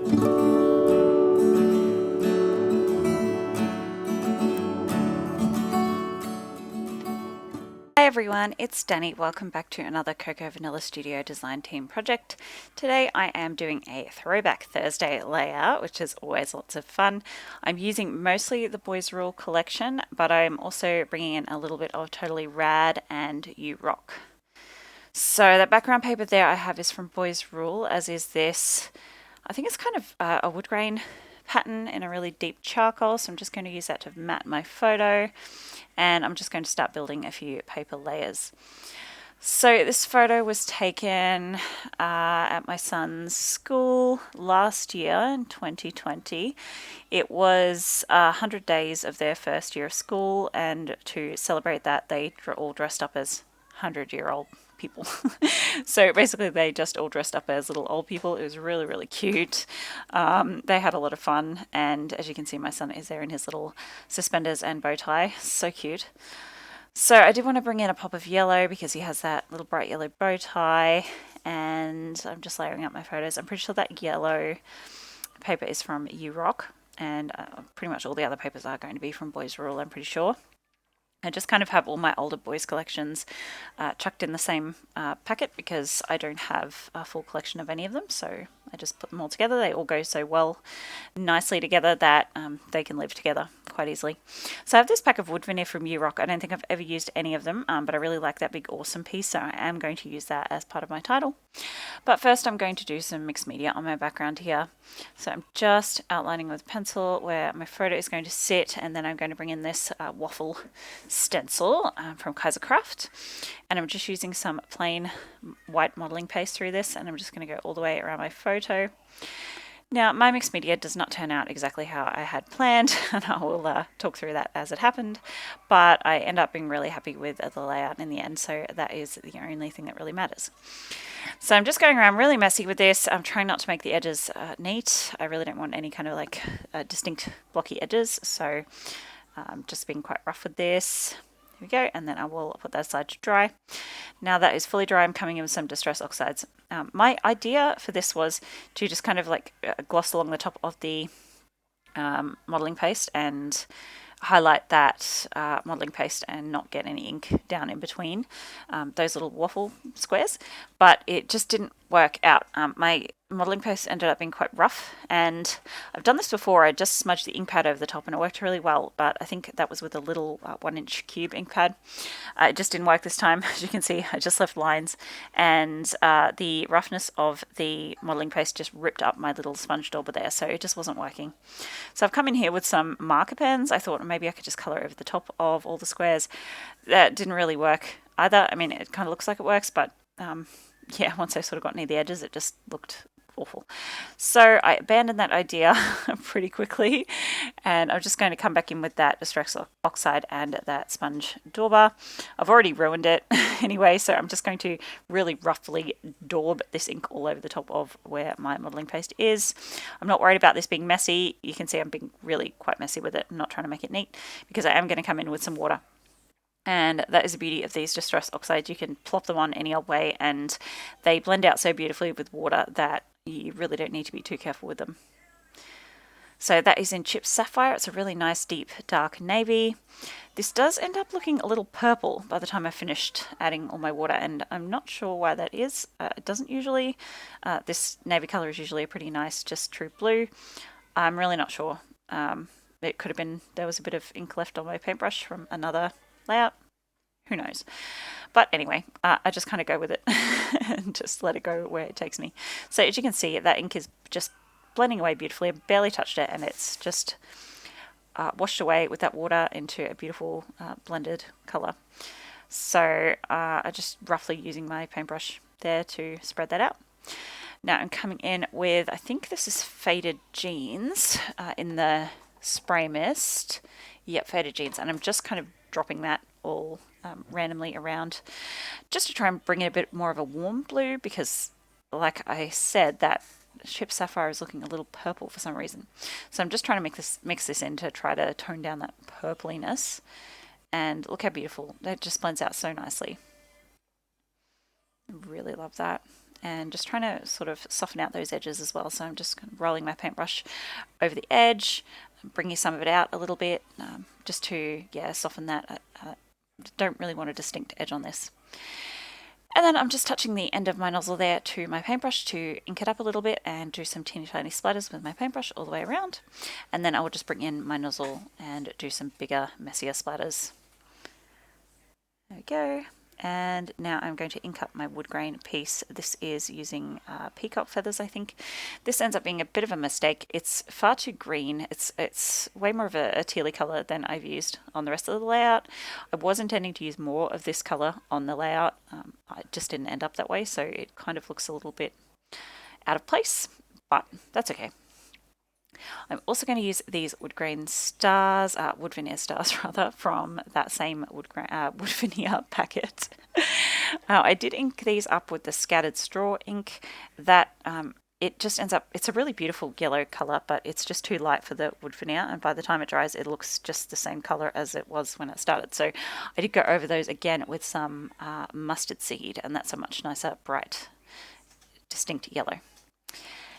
Hi everyone, it's Danny. Welcome back to another Cocoa Vanilla Studio Design Team project. Today I am doing a Throwback Thursday layout, which is always lots of fun. I'm using mostly the Boys Rule collection, but I'm also bringing in a little bit of Totally Rad and You Rock. So that background paper there I have is from Boys Rule, as is this. I think it's kind of a wood grain pattern in a really deep charcoal, so I'm just going to use that to mat my photo, and I'm just going to start building a few paper layers. So this photo was taken at my son's school last year in 2020. It was 100 days of their first year of school, and to celebrate that they were all dressed up as 100-year-old people. So basically they just all dressed up as little old people. It was really, really cute. They had a lot of fun, and as you can see, my son is there in his little suspenders and bow tie. So cute. So I did want to bring in a pop of yellow because he has that little bright yellow bow tie, and I'm just layering up my photos. I'm pretty sure that yellow paper is from You Rock, and pretty much all the other papers are going to be from Boys Rule, I'm pretty sure. I just kind of have all my older boys collections chucked in the same packet because I don't have a full collection of any of them, so I just put them all together. They all go so well nicely together that they can live together quite easily. So I have this pack of wood veneer from You Rock. I don't think I've ever used any of them, but I really like that big awesome piece, so I am going to use that as part of my title. But first I'm going to do some mixed media on my background here. So I'm just outlining with pencil where my photo is going to sit, and then I'm going to bring in this waffle stencil from Kaisercraft, and I'm just using some plain white modeling paste through this, and I'm just going to go all the way around my photo. Now, my mixed media does not turn out exactly how I had planned, and I will talk through that as it happened, but I end up being really happy with the layout in the end, so that is the only thing that really matters. So I'm just going around really messy with this. I'm trying not to make the edges neat. I really don't want any kind of like distinct blocky edges, so I'm just being quite rough with this. Here we go, and then I will put that aside to dry. Now that is fully dry, I'm coming in with some Distress Oxides. My idea for this was to just kind of like gloss along the top of the modeling paste and highlight that modeling paste and not get any ink down in between those little waffle squares, but it just didn't work out. My modeling paste ended up being quite rough, and I've done this before. I just smudged the ink pad over the top and it worked really well, but I think that was with a little 1-inch cube ink pad. It just didn't work this time. As you can see, I just left lines, and the roughness of the modeling paste just ripped up my little sponge dauber there, so it just wasn't working. So I've come in here with some marker pens. I thought maybe I could just colour over the top of all the squares. That didn't really work either. I mean, it kind of looks like it works, but yeah, once I sort of got near the edges, it just looked awful. So I abandoned that idea pretty quickly, and I'm just going to come back in with that Distress Oxide and that sponge dauber. I've already ruined it anyway, so I'm just going to really roughly daub this ink all over the top of where my modeling paste is. I'm not worried about this being messy. You can see I'm being really quite messy with it. I'm not trying to make it neat because I am going to come in with some water. And that is the beauty of these Distress Oxides. You can plop them on any old way, and they blend out so beautifully with water that you really don't need to be too careful with them. So that is in Chipped Sapphire. It's a really nice deep dark navy. This does end up looking a little purple by the time I finished adding all my water, and I'm not sure why that is. It doesn't usually. This navy color is usually a pretty nice, just true blue. I'm really not sure. It could have been there was a bit of ink left on my paintbrush from another layout. Who knows? But anyway, I just kind of go with it and just let it go where it takes me. So as you can see, that ink is just blending away beautifully. I barely touched it, and it's just washed away with that water into a beautiful blended color. So I'm just roughly using my paintbrush there to spread that out. Now I'm coming in with, I think this is Faded Jeans in the spray mist. Yep, Faded Jeans, and I'm just kind of dropping that all randomly around just to try and bring it a bit more of a warm blue, because like I said, that Chipped Sapphire is looking a little purple for some reason. So I'm just trying to mix this in to try to tone down that purpliness, and look how beautiful that just blends out so nicely. I really love that. and just trying to sort of soften out those edges as well. So I'm just rolling my paintbrush over the edge, bringing some of it out a little bit, just to, yeah, soften that. Don't really want a distinct edge on this. And then I'm just touching the end of my nozzle there to my paintbrush to ink it up a little bit and do some teeny tiny splatters with my paintbrush all the way around. And then I will just bring in my nozzle and do some bigger, messier splatters. There we go. And now I'm going to ink up my wood grain piece. This is using peacock feathers, I think. This ends up being a bit of a mistake. It's far too green. It's way more of a tealy colour than I've used on the rest of the layout. I was intending to use more of this colour on the layout. I just didn't end up that way, so it kind of looks a little bit out of place, but that's okay. I'm also going to use these wood grain stars, wood veneer stars rather, from that same wood veneer packet. I did ink these up with the scattered straw ink. That it just ends up, it's a really beautiful yellow colour, but it's just too light for the wood veneer, and by the time it dries it looks just the same colour as it was when it started. So I did go over those again with some mustard seed, and that's a much nicer, bright, distinct yellow.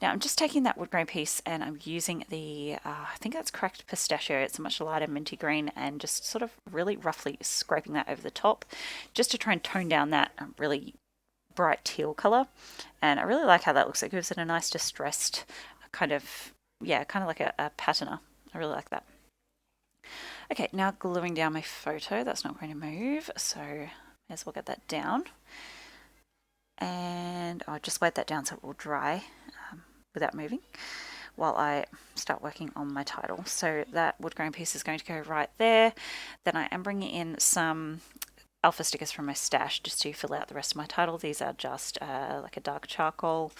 Now I'm just taking that wood grain piece and I'm using the, I think that's cracked pistachio. It's a much lighter minty green, and just sort of really roughly scraping that over the top just to try and tone down that really bright teal colour. And I really like how that looks. It gives it a nice distressed kind of, yeah, kind of like a patterner. I really like that. Okay, now gluing down my photo. That's not going to move, so may as well get that down. And I'll just wet that down so it will dry without moving while I start working on my title. So that wood grain piece is going to go right there. Then I am bringing in some alpha stickers from my stash just to fill out the rest of my title. These are just like a dark charcoal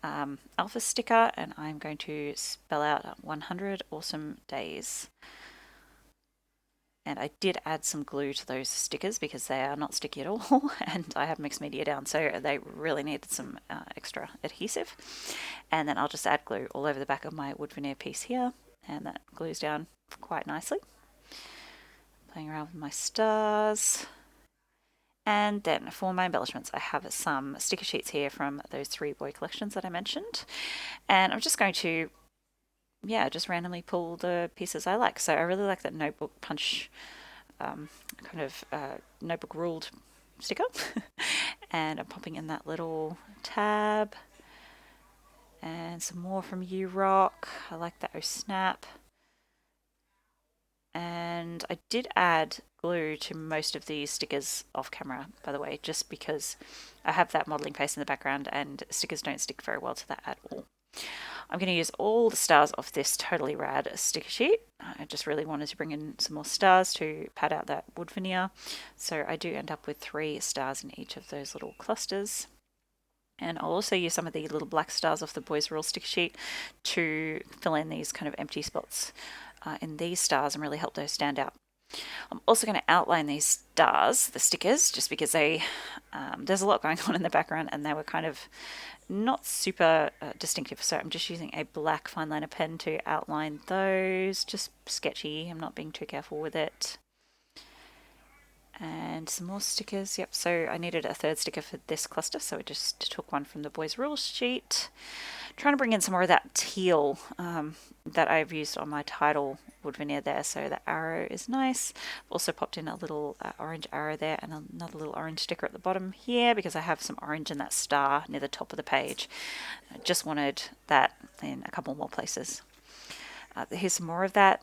alpha sticker, and I'm going to spell out 100 awesome days. And I did add some glue to those stickers because they are not sticky at all, and I have mixed media down, so they really needed some extra adhesive. And then I'll just add glue all over the back of my wood veneer piece here, and that glues down quite nicely. Playing around with my stars. And then for my embellishments, I have some sticker sheets here from those 3 boy collections that I mentioned. And I'm just going to, yeah, just randomly pull the pieces I like. So I really like that notebook punch kind of notebook ruled sticker. And I'm popping in that little tab. And some more from You Rock. I like that Oh Snap. And I did add glue to most of these stickers off camera, by the way, just because I have that modelling paste in the background and stickers don't stick very well to that at all. I'm going to use all the stars off this totally rad sticker sheet. I just really wanted to bring in some more stars to pad out that wood veneer. So I do end up with 3 stars in each of those little clusters. And I'll also use some of the little black stars off the Boys Rule sticker sheet to fill in these kind of empty spots in these stars and really help those stand out. I'm also going to outline these stars, the stickers, just because they there's a lot going on in the background and they were kind of not super distinctive. So I'm just using a black fine liner pen to outline those, just sketchy. I'm not being too careful with it. And some more stickers. Yep, so I needed a 3rd sticker for this cluster, so I just took one from the Boys Rules sheet. Trying to bring in some more of that teal that I've used on my title wood veneer there, so the arrow is nice. I've also popped in a little orange arrow there and another little orange sticker at the bottom here because I have some orange in that star near the top of the page. I just wanted that in a couple more places. Here's some more of that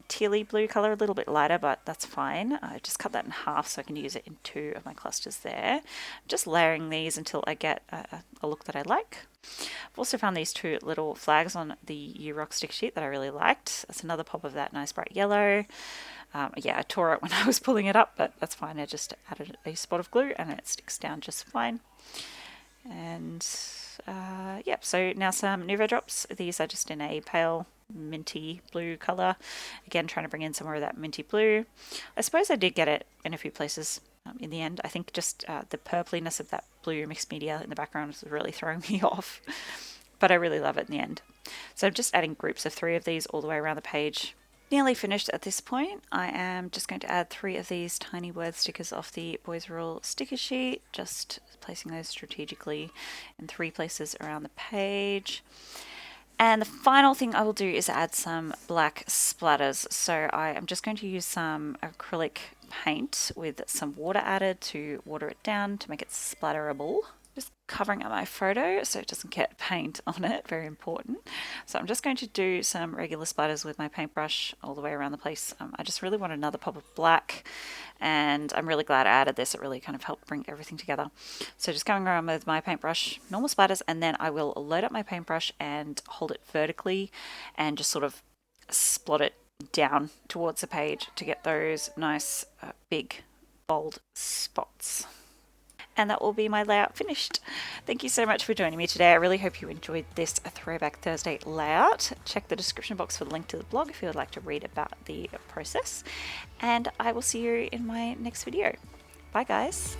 tealy blue color, a little bit lighter, but that's fine. I just cut that in half so I can use it in 2 of my clusters there. I'm just layering these until I get a look that I like. I've also found these 2 little flags on the You Rock stick sheet that I really liked. That's another pop of that nice bright yellow. Yeah, I tore it when I was pulling it up, but that's fine. I just added a spot of glue and it sticks down just fine. And yep, so now some Nuvo drops. These are just in a pale minty blue color. Again, trying to bring in some more of that minty blue. I suppose I did get it in a few places in the end. I think just the purpliness of that blue mixed media in the background was really throwing me off, but I really love it in the end. So I'm just adding groups of 3 of these all the way around the page. Nearly finished at this point. I am just going to add 3 of these tiny word stickers off the Boys Rule sticker sheet, just placing those strategically in 3 places around the page. And the final thing I will do is add some black splatters. So I am just going to use some acrylic paint with some water added to water it down to make it splatterable. Just covering up my photo so it doesn't get paint on it, very important. So I'm just going to do some regular splatters with my paintbrush all the way around the place. I just really want another pop of black, and I'm really glad I added this. It really kind of helped bring everything together. So just going around with my paintbrush, normal splatters, and then I will load up my paintbrush and hold it vertically and just sort of splot it down towards the page to get those nice big bold spots. And that will be my layout finished. Thank you so much for joining me today. I really hope you enjoyed this Throwback Thursday layout. Check the description box for the link to the blog if you would like to read about the process. And I will see you in my next video. Bye guys.